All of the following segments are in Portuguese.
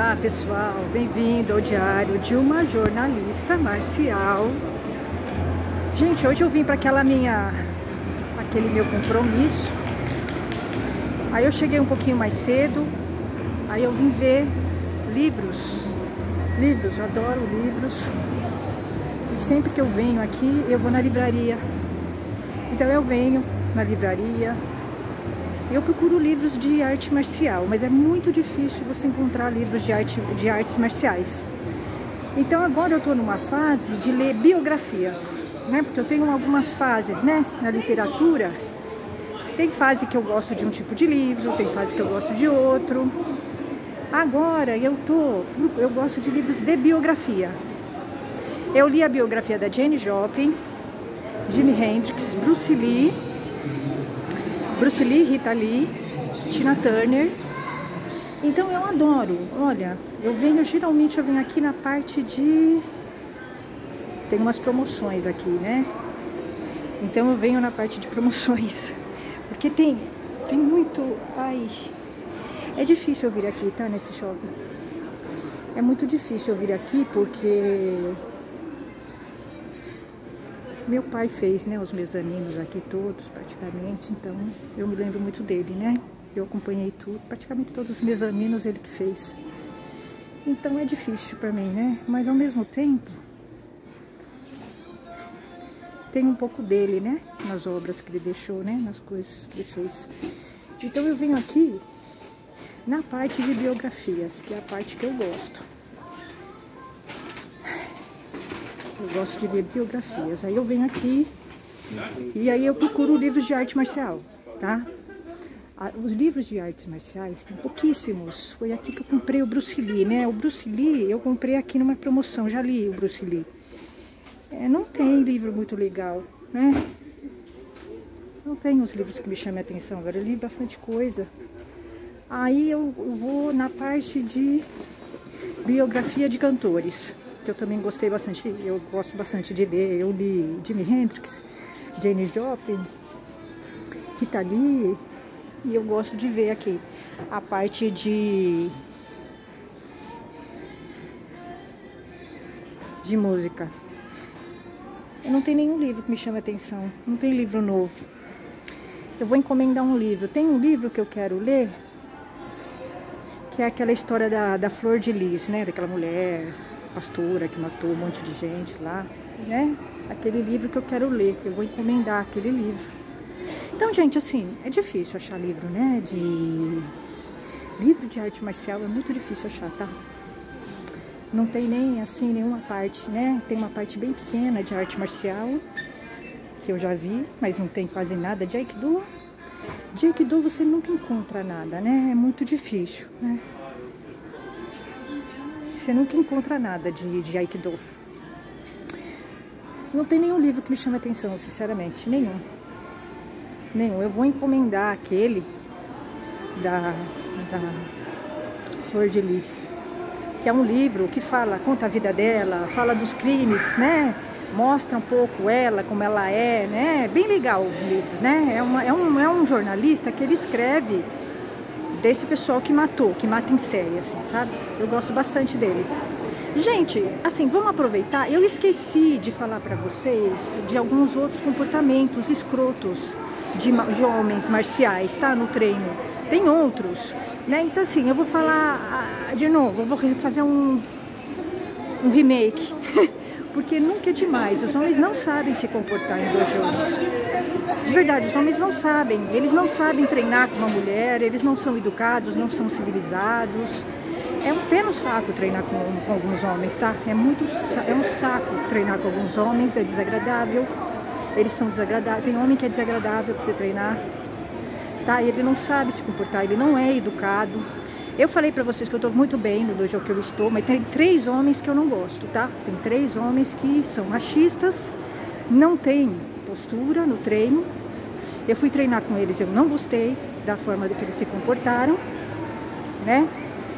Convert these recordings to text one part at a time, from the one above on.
Olá pessoal, bem-vindo ao diário de uma jornalista marcial. Gente, hoje eu vim para aquele meu compromisso. Aí eu cheguei um pouquinho mais cedo. Aí eu vim ver livros, eu adoro livros. E sempre que eu venho aqui, eu vou na livraria. Então eu venho na livraria. Eu procuro livros de arte marcial, mas é muito difícil você encontrar livros de artes marciais. Então agora eu estou numa fase de ler biografias, né? Porque eu tenho algumas fases, né? Na literatura, tem fase que eu gosto de um tipo de livro, tem fase que eu gosto de outro. Agora eu gosto de livros de biografia. Eu li a biografia da Janis Joplin, Jimi Hendrix, Bruce Lee, Rita Lee, Tina Turner. Então eu adoro. Olha, geralmente eu venho aqui na parte de... Tem umas promoções aqui, né? Então eu venho na parte de promoções. Porque tem muito... Ai, é difícil eu vir aqui, tá? Nesse shopping. É muito difícil eu vir aqui porque... Meu pai fez, né, os mezaninos aqui todos, praticamente, então eu me lembro muito dele, né? Eu acompanhei tudo, praticamente todos os mezaninos ele que fez. Então é difícil para mim, né? Mas ao mesmo tempo, tem um pouco dele, né? Nas obras que ele deixou, né? Nas coisas que ele fez. Então eu venho aqui na parte de biografias, que é a parte que eu gosto. Eu gosto de ver biografias. Aí eu venho aqui e aí eu procuro livros de arte marcial, tá? Os livros de artes marciais tem pouquíssimos. Foi aqui que eu comprei o Bruce Lee, né? O Bruce Lee eu comprei aqui numa promoção. Já li o Bruce Lee. Não tem livro muito legal, né? Não tem uns livros que me chamem a atenção. Agora eu li bastante coisa. Aí eu vou na parte de biografia de cantores, que eu também gostei bastante, eu gosto bastante de ler. Eu li Jimi Hendrix, Janis Joplin, Rita Lee, e eu gosto de ver aqui a parte de música. Não tem nenhum livro que me chame a atenção, não tem livro novo. Eu vou encomendar um livro. Tem um livro que eu quero ler, que é aquela história da Flor de Lis, né? Daquela mulher pastora que matou um monte de gente lá, né? Aquele livro que eu quero ler, eu vou encomendar aquele livro. Então, gente, assim, é difícil achar livro, né? Livro de arte marcial é muito difícil achar, tá? Não tem nem, assim, nenhuma parte, né? Tem uma parte bem pequena de arte marcial, que eu já vi, mas não tem quase nada de Aikido. De Aikido você nunca encontra nada, né? É muito difícil, né? Você nunca encontra nada de Aikido. Não tem nenhum livro que me chame a atenção, sinceramente. Nenhum. Eu vou encomendar aquele da Flor de Lis, que é um livro que conta a vida dela, fala dos crimes, né? Mostra um pouco ela, como ela é, né? Bem legal o livro, né? É um jornalista que ele escreve desse pessoal que mata em série, assim, sabe? Eu gosto bastante dele. Gente, assim, vamos aproveitar. Eu esqueci de falar pra vocês de alguns outros comportamentos escrotos de homens marciais, tá? No treino. Tem outros, né? Então, assim, eu vou falar de novo. Eu vou fazer um remake. Porque nunca é demais. Os homens não sabem se comportar em dojos. De verdade, os homens não sabem. Eles não sabem treinar com uma mulher, eles não são educados, não são civilizados. É um pé no saco treinar com alguns homens, tá? É um saco treinar com alguns homens, é desagradável. Eles são desagradáveis. Tem homem que é desagradável pra você treinar, tá? Ele não sabe se comportar, ele não é educado. Eu falei pra vocês que eu tô muito bem no dojo que eu estou, mas tem 3 homens que eu não gosto, tá? Tem 3 homens que são machistas, não tem postura no treino. Eu fui treinar com eles, eu não gostei da forma que eles se comportaram, né?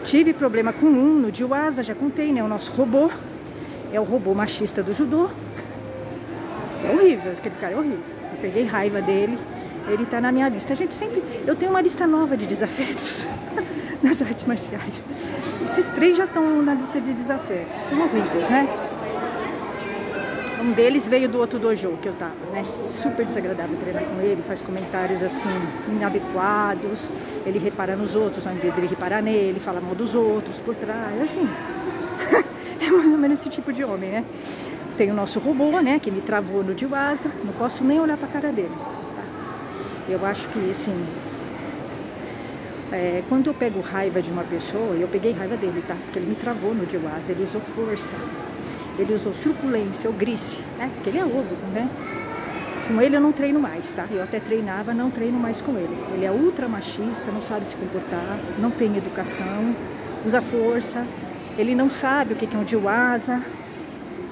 Tive problema com no Jiwaza, já contei, né? O nosso robô, é o robô machista do judô. É horrível, aquele cara é horrível. Eu peguei raiva dele, Ele tá na minha lista. Eu tenho uma lista nova de desafetos nas artes marciais. Esses 3 já estão na lista de desafetos. São horríveis, né? Um deles veio do outro dojo que eu tava, né? Super desagradável treinar com ele, faz comentários assim, inadequados. Ele repara nos outros, ao invés dele reparar nele, fala mal dos outros por trás, assim. É mais ou menos esse tipo de homem, né? Tem o nosso robô, né? Que me travou no Jiwasa. Não posso nem olhar pra cara dele, tá? Eu acho que, assim... quando eu pego raiva de uma pessoa, eu peguei raiva dele, tá? Porque ele me travou no Jiwasa, ele usou força. Ele usou truculência, ou grice, né? Porque ele é ogro, né? Com ele eu não treino mais, tá? Eu até treinava, não treino mais com ele. Ele é ultra machista, não sabe se comportar, não tem educação, usa força. Ele não sabe o que é um Jiwasa.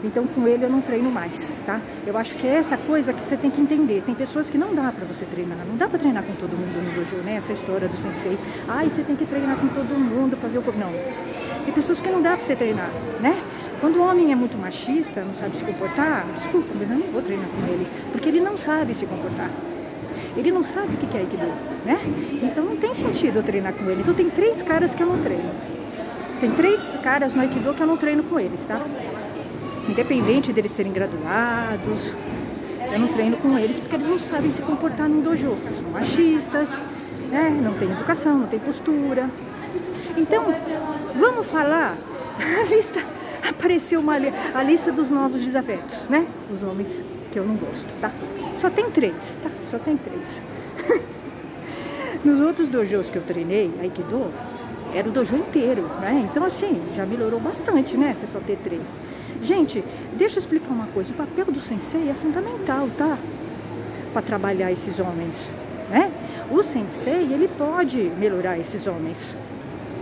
Então com ele eu não treino mais, tá? Eu acho que é essa coisa que você tem que entender. Tem pessoas que não dá pra você treinar. Não dá pra treinar com todo mundo no dojo, né? Essa história do sensei. Ai, você tem que treinar com todo mundo pra ver o corpo. Não. Tem pessoas que não dá pra você treinar, né? Quando o homem é muito machista, não sabe se comportar, desculpa, mas eu não vou treinar com ele. Porque ele não sabe se comportar. Ele não sabe o que é Aikido, né? Então não tem sentido eu treinar com ele. Então tem 3 caras que eu não treino. Tem 3 caras no Aikido que eu não treino com eles, tá? Independente deles serem graduados, eu não treino com eles porque eles não sabem se comportar no dojo. Eles são machistas, né? Não tem educação, não tem postura. Então, vamos falar a lista... Apareceu a lista dos novos desafetos, né? Os homens que eu não gosto, tá? Só tem 3, tá? Só tem 3. Nos outros dojos que eu treinei, Aikido, era o dojo inteiro, né? Então, assim, já melhorou bastante, né? Você só ter 3. Gente, deixa eu explicar uma coisa. O papel do sensei é fundamental, tá? Para trabalhar esses homens, né? O sensei, ele pode melhorar esses homens.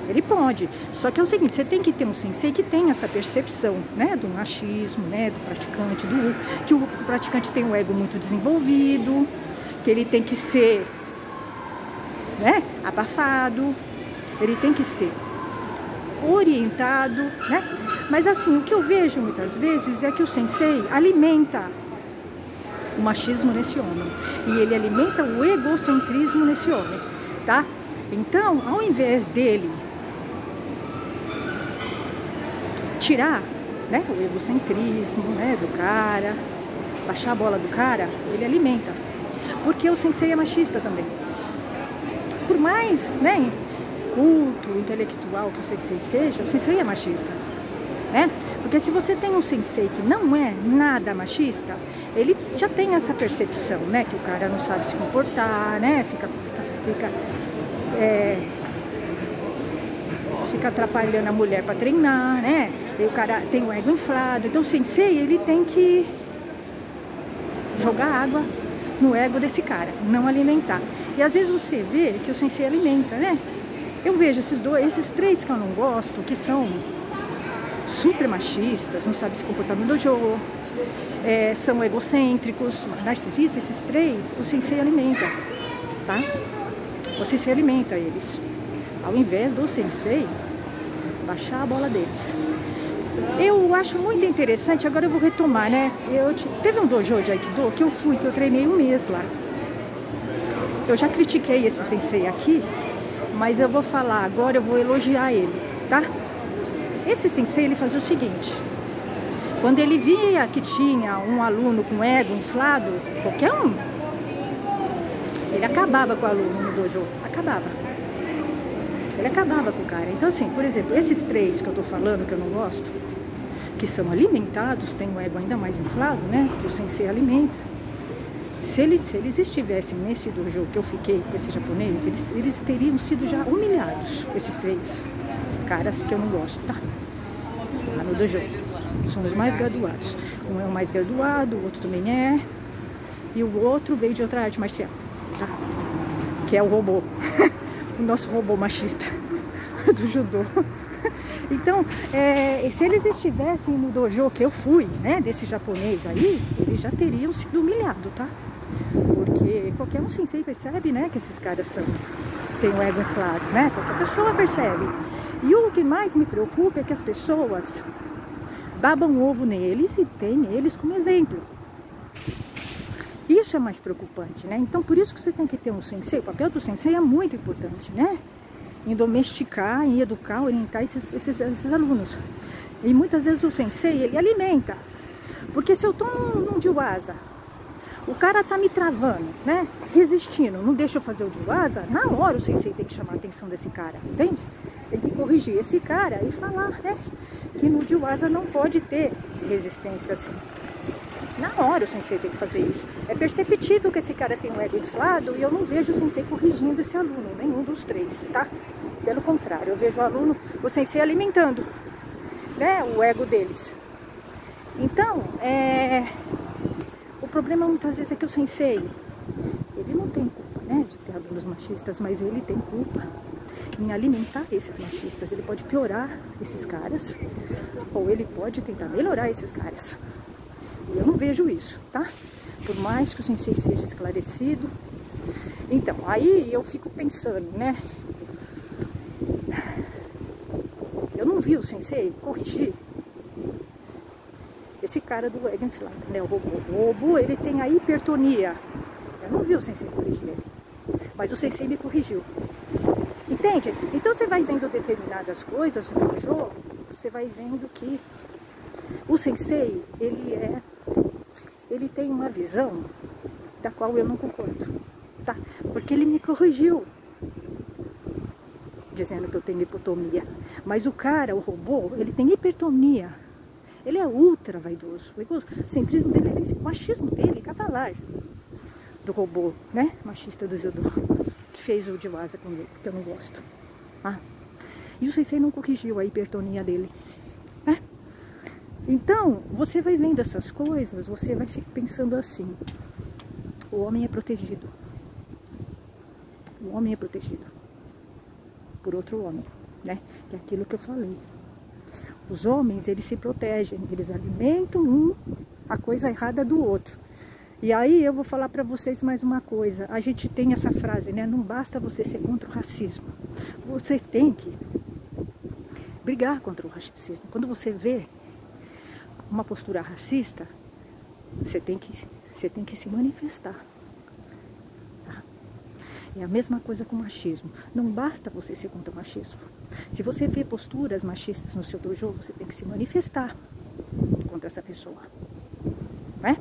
Ele pode, só que é o seguinte, você tem que ter um sensei que tenha essa percepção, né, do machismo, né, do praticante, que o praticante tem um ego muito desenvolvido, que ele tem que ser, né, abafado, ele tem que ser orientado, né, mas assim, o que eu vejo muitas vezes é que o sensei alimenta o machismo nesse homem, e ele alimenta o egocentrismo nesse homem, tá? Então, ao invés dele tirar, né, o egocentrismo, né, do cara, baixar a bola do cara, ele alimenta. Porque o sensei é machista também. Por mais, né, culto, intelectual que o sensei seja, o sensei é machista, né? Porque se você tem um sensei que não é nada machista, ele já tem essa percepção, né, que o cara não sabe se comportar, né, fica atrapalhando a mulher para treinar, né? E o cara tem o ego inflado. Então o sensei, ele tem que jogar água no ego desse cara, não alimentar. E às vezes você vê que o sensei alimenta, né? Eu vejo esses 3 que eu não gosto, que são super machistas, não sabem se comportar no dojo, são egocêntricos, narcisistas, esses 3, o sensei alimenta, tá? O sensei alimenta eles, ao invés do sensei baixar a bola deles. Eu acho muito interessante, agora eu vou retomar, né? Teve um dojo de Aikido que eu treinei 1 mês lá. Eu já critiquei esse sensei aqui, mas eu vou falar agora, eu vou elogiar ele, tá? Esse sensei, ele fazia o seguinte: quando ele via que tinha um aluno com ego inflado, qualquer um, ele acabava com o aluno no dojo, acabava. Ele acabava com o cara. Então assim, por exemplo, esses 3 que eu tô falando, que eu não gosto, que são alimentados, tem o ego ainda mais inflado, né, que o sensei alimenta. Se eles estivessem nesse dojo que eu fiquei com esse japonês, eles teriam sido já humilhados, esses 3 caras que eu não gosto, tá? Lá no dojo. São os mais graduados. Um é o mais graduado, o outro também é. E o outro veio de outra arte marcial, tá? Que é o robô. O nosso robô machista do judô. Então, se eles estivessem no dojo que eu fui, né, desse japonês aí, eles já teriam sido humilhados, tá? Porque qualquer um sensei percebe, né, que esses caras têm o ego inflado, né? Qualquer pessoa percebe. E o que mais me preocupa é que as pessoas babam ovo neles e têm eles como exemplo. Isso é mais preocupante, né? Então, por isso que você tem que ter um sensei. O papel do sensei é muito importante, né? Em domesticar, em educar, orientar esses alunos. E muitas vezes o sensei, ele alimenta. Porque se eu tô num Jiwasa, o cara tá me travando, né? Resistindo, não deixa eu fazer o Jiwasa, na hora o sensei tem que chamar a atenção desse cara, entende? Tem que corrigir esse cara e falar, né? Que no Jiwasa não pode ter resistência assim. Na hora o sensei tem que fazer isso. É perceptível que esse cara tem um ego inflado e eu não vejo o sensei corrigindo esse aluno, nenhum dos três, tá? Pelo contrário, eu vejo o sensei alimentando, né, o ego deles. Então, o problema muitas vezes é que o sensei, ele não tem culpa, né, de ter alunos machistas, mas ele tem culpa em alimentar esses machistas. Ele pode piorar esses caras, ou ele pode tentar melhorar esses caras. E eu não vejo isso, tá? Por mais que o sensei seja esclarecido. Então, aí eu fico pensando, né? Eu não vi o sensei corrigir esse cara do ego inflado, né? O robô. O robô, ele tem a hipertonia. Eu não vi o sensei corrigir ele. Mas o sensei me corrigiu. Entende? Então você vai vendo determinadas coisas no jogo, você vai vendo que o sensei, ele tem uma visão da qual eu não concordo, tá? Porque ele me corrigiu, dizendo que eu tenho hipotomia. Mas o cara, o robô, ele tem hipertonia. Ele é ultra vaidoso. O centrismo dele, o machismo dele é cavalar. Do robô, né? Machista do judô. Que fez o Jiwasa comigo, que eu não gosto. Ah. E o sensei não corrigiu a hipertonia dele, né? Então, você vai vendo essas coisas, você vai pensando assim: o homem é protegido. O homem é protegido por outro homem, né? Que é aquilo que eu falei. Os homens, eles se protegem, eles alimentam a coisa errada do outro. E aí eu vou falar para vocês mais uma coisa. A gente tem essa frase, né? Não basta você ser contra o racismo. Você tem que brigar contra o racismo. Quando você vê uma postura racista, você tem que se manifestar. Tá? É a mesma coisa com o machismo. Não basta você ser contra o machismo. Se você vê posturas machistas no seu dojo, você tem que se manifestar contra essa pessoa. Né?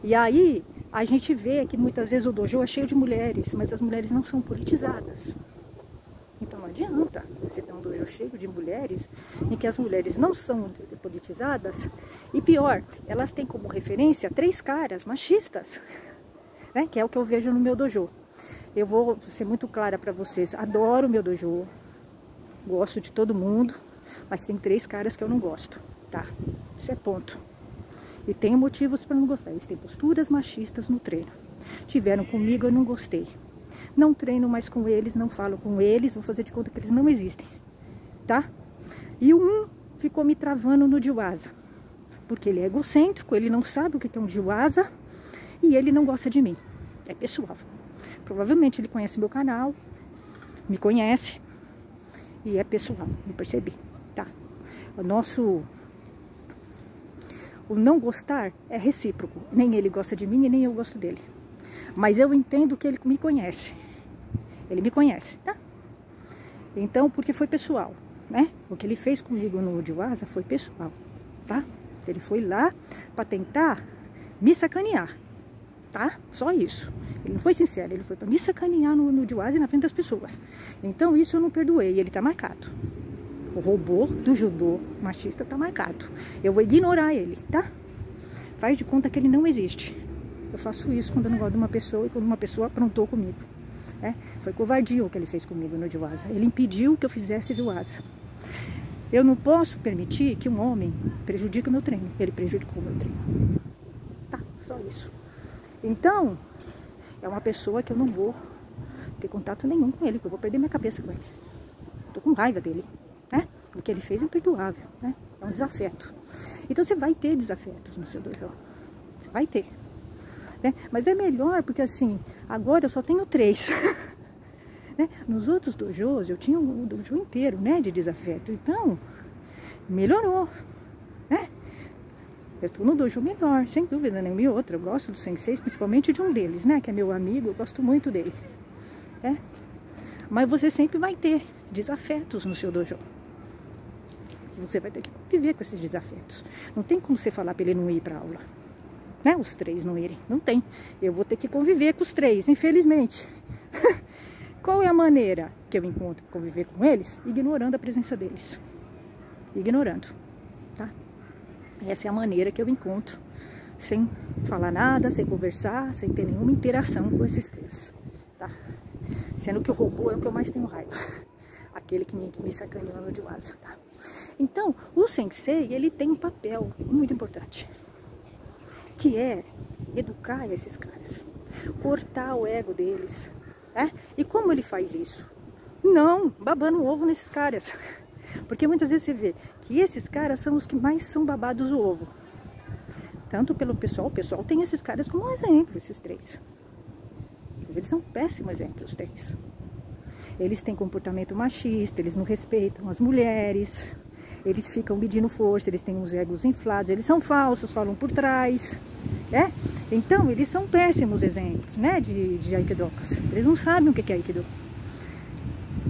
E aí, a gente vê que muitas vezes o dojo é cheio de mulheres, mas as mulheres não são politizadas. Então não adianta você ter um dojo cheio de mulheres, em que as mulheres não são politizadas, e pior, elas têm como referência 3 caras machistas, né? Que é o que eu vejo no meu dojo. Eu vou ser muito clara para vocês, adoro o meu dojo, gosto de todo mundo, mas tem 3 caras que eu não gosto, tá? Isso é ponto. E tenho motivos para não gostar. Eles têm posturas machistas no treino. Tiveram comigo, eu não gostei. Não treino mais com eles, não falo com eles, vou fazer de conta que eles não existem, tá? E um ficou me travando no Jiwasa, porque ele é egocêntrico, ele não sabe o que é um Jiwasa e ele não gosta de mim. É pessoal. Provavelmente ele conhece meu canal, me conhece e é pessoal, me percebi, tá? O não gostar é recíproco. Nem ele gosta de mim e nem eu gosto dele. Mas eu entendo que ele me conhece. Ele me conhece, tá? Então, porque foi pessoal, né? O que ele fez comigo no Jiwasa foi pessoal, tá? Ele foi lá para tentar me sacanear, tá? Só isso. Ele não foi sincero, ele foi para me sacanear no Jiwasa e na frente das pessoas. Então, isso eu não perdoei, ele tá marcado. O robô do judô machista tá marcado. Eu vou ignorar ele, tá? Faz de conta que ele não existe. Eu faço isso quando eu não gosto de uma pessoa e quando uma pessoa aprontou comigo. Né? Foi covardia o que ele fez comigo no Jiwasa. Ele impediu que eu fizesse Jiwasa. Eu não posso permitir que um homem prejudique o meu treino. Ele prejudicou o meu treino. Tá, só isso. Então, é uma pessoa que eu não vou ter contato nenhum com ele, porque eu vou perder minha cabeça com ele. Tô com raiva dele. Né? O que ele fez é imperdoável, né? É um desafeto. Então você vai ter desafetos no seu dojo. Você vai ter. Né? Mas é melhor porque assim, agora eu só tenho 3. Né? Nos outros dojos eu tinha o dojo inteiro, né, de desafeto. Então, melhorou. Né? Eu tô no dojo melhor, sem dúvida nenhuma. E outra, eu gosto dos senseis, principalmente de um deles, né? Que é meu amigo, eu gosto muito dele. Né? Mas você sempre vai ter desafetos no seu dojo. Você vai ter que conviver com esses desafetos. Não tem como você falar para ele não ir para aula. Né? Os 3 não irem. Não tem. Eu vou ter que conviver com os 3, infelizmente. Qual é a maneira que eu encontro conviver com eles? Ignorando a presença deles. Ignorando. Tá? Essa é a maneira que eu encontro. Sem falar nada, sem conversar, sem ter nenhuma interação com esses 3. Tá? Sendo que o robô é o que eu mais tenho raiva. Aquele que me sacaneou no Diwasa. Tá? Então, o sensei, ele tem um papel muito importante. Que é educar esses caras. Cortar o ego deles. E como ele faz isso? Não babando o ovo nesses caras. Porque muitas vezes você vê que esses caras são os que mais são babados o ovo. Tanto pelo pessoal, o pessoal tem esses caras como exemplo, esses 3. Mas eles são péssimos exemplos, os 3. Eles têm comportamento machista, eles não respeitam as mulheres, eles ficam medindo força, eles têm uns egos inflados, eles são falsos, falam por trás. Então, eles são péssimos exemplos, né, de aikidokas. Eles não sabem o que é aikido.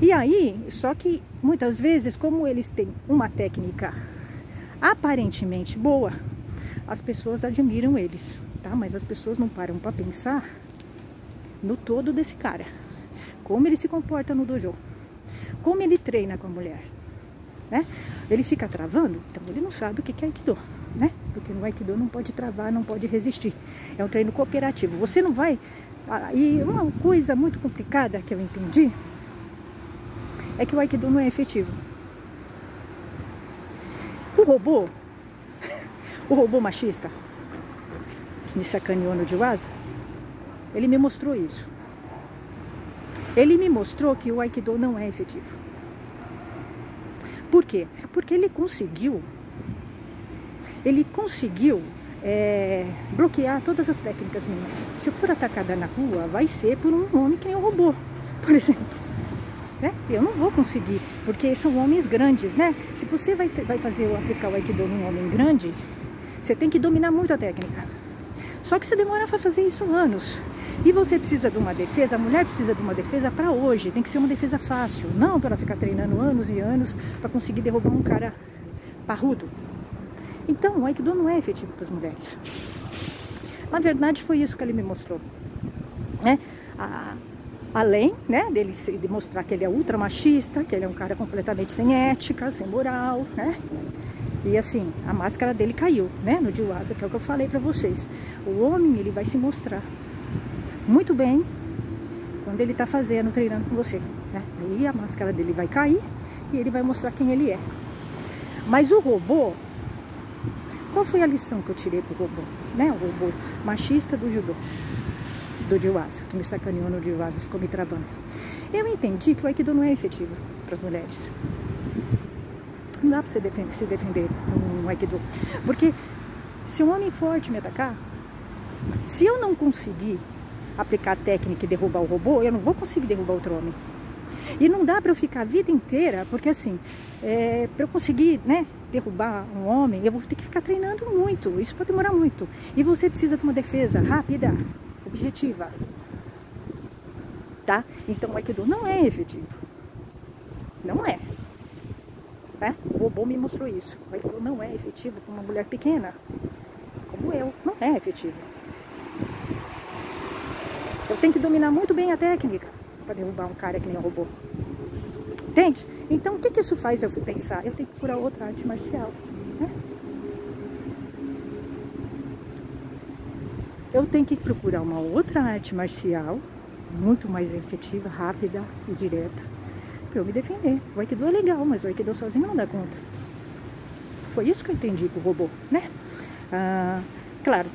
E aí, só que muitas vezes, como eles têm uma técnica aparentemente boa, as pessoas admiram eles, tá? Mas as pessoas não param para pensar no todo desse cara. Como ele se comporta no dojo. Como ele treina com a mulher. Né? Ele fica travando, então ele não sabe o que é aikido. Né? Porque no aikido não pode travar, não pode resistir. É um treino cooperativo. Você não vai... E uma coisa muito complicada que eu entendi é que o aikido não é efetivo. O robô machista que me sacaneou no Diwasa, ele me mostrou isso. Ele me mostrou que o aikido não é efetivo. Por quê? Porque ele conseguiu bloquear todas as técnicas minhas. Se eu for atacada na rua, vai ser por um homem que é um robô, por exemplo. Né? Eu não vou conseguir, porque são homens grandes, né? Se você vai aplicar o aikido num homem grande, você tem que dominar muito a técnica. Só que você demora para fazer isso anos. E você precisa de uma defesa, a mulher precisa de uma defesa para hoje. Tem que ser uma defesa fácil, não para ela ficar treinando anos e anos para conseguir derrubar um cara parrudo. Então, o aikido não é efetivo para as mulheres. Na verdade, foi isso que ele me mostrou. Né? Além, né, dele demonstrar que ele é ultra machista, que ele é um cara completamente sem ética, sem moral, né? E assim, a máscara dele caiu, né, no Diwasa, que é o que eu falei para vocês. O homem, ele vai se mostrar muito bem quando ele tá treinando com você, né? Aí a máscara dele vai cair e ele vai mostrar quem ele é. Mas o robô, qual foi a lição que eu tirei pro robô? Né? O robô machista do judô, do Diwasa, que me sacaneou no Diwasa, ficou me travando. Eu entendi que o aikido não é efetivo para as mulheres. Não dá para você se defender com um aikido. Porque se um homem forte me atacar, se eu não conseguir aplicar a técnica e derrubar o robô, eu não vou conseguir derrubar outro homem. E não dá para eu ficar a vida inteira, porque assim, para eu conseguir, né, derrubar um homem, eu vou ter que ficar treinando muito. Isso pode demorar muito. E você precisa de uma defesa rápida, objetiva. Tá? Então o aikido não é efetivo. Não é. Né? O robô me mostrou isso. O aikido não é efetivo para uma mulher pequena, como eu. Não é efetivo. Eu tenho que dominar muito bem a técnica para derrubar um cara que nem um robô. Entende? Então, o que isso faz eu pensar? Eu tenho que procurar outra arte marcial. Né? Eu tenho que procurar uma outra arte marcial, muito mais efetiva, rápida e direta, para eu me defender. O aikido é legal, mas o aikido sozinho não dá conta. Foi isso que eu entendi com o robô, né? Claro,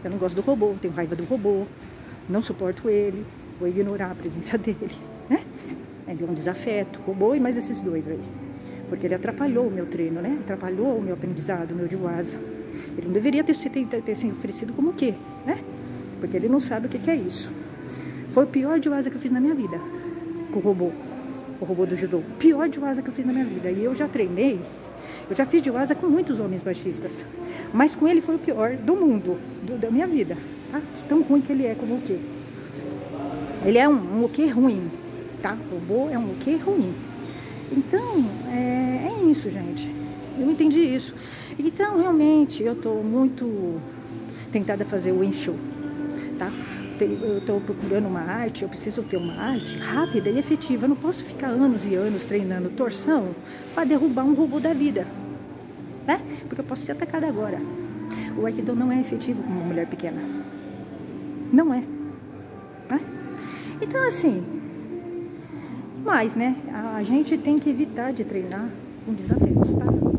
eu não gosto do robô, tenho raiva do robô, não suporto ele, vou ignorar a presença dele, né? Ele é um desafeto, robô e mais esses dois aí. Porque ele atrapalhou o meu treino, né? Atrapalhou o meu aprendizado, o meu Diwasa. Ele não deveria ter se oferecido como o quê, né? Porque ele não sabe o que é isso. Foi o pior Diwasa que eu fiz na minha vida, com o robô do judô. O pior Diwasa que eu fiz na minha vida. E eu já treinei Eu já fiz jiu-jitsu com muitos homens machistas, mas com ele foi o pior do mundo, da minha vida, tá? De tão ruim que ele é como o quê? Ele é um Uke ruim, tá? O Bo é um Uke ruim. Então, é isso, gente. Eu entendi isso. Então, realmente, eu tô muito tentada a fazer o Enshu, tá? Eu estou procurando uma arte, eu preciso ter uma arte rápida e efetiva. Eu não posso ficar anos e anos treinando torção para derrubar um robô da vida, né? Porque eu posso ser atacada agora. O Aikido não é efetivo com uma mulher pequena. Não é. Né? Então, assim, mas, né? A gente tem que evitar de treinar com desafios, tá?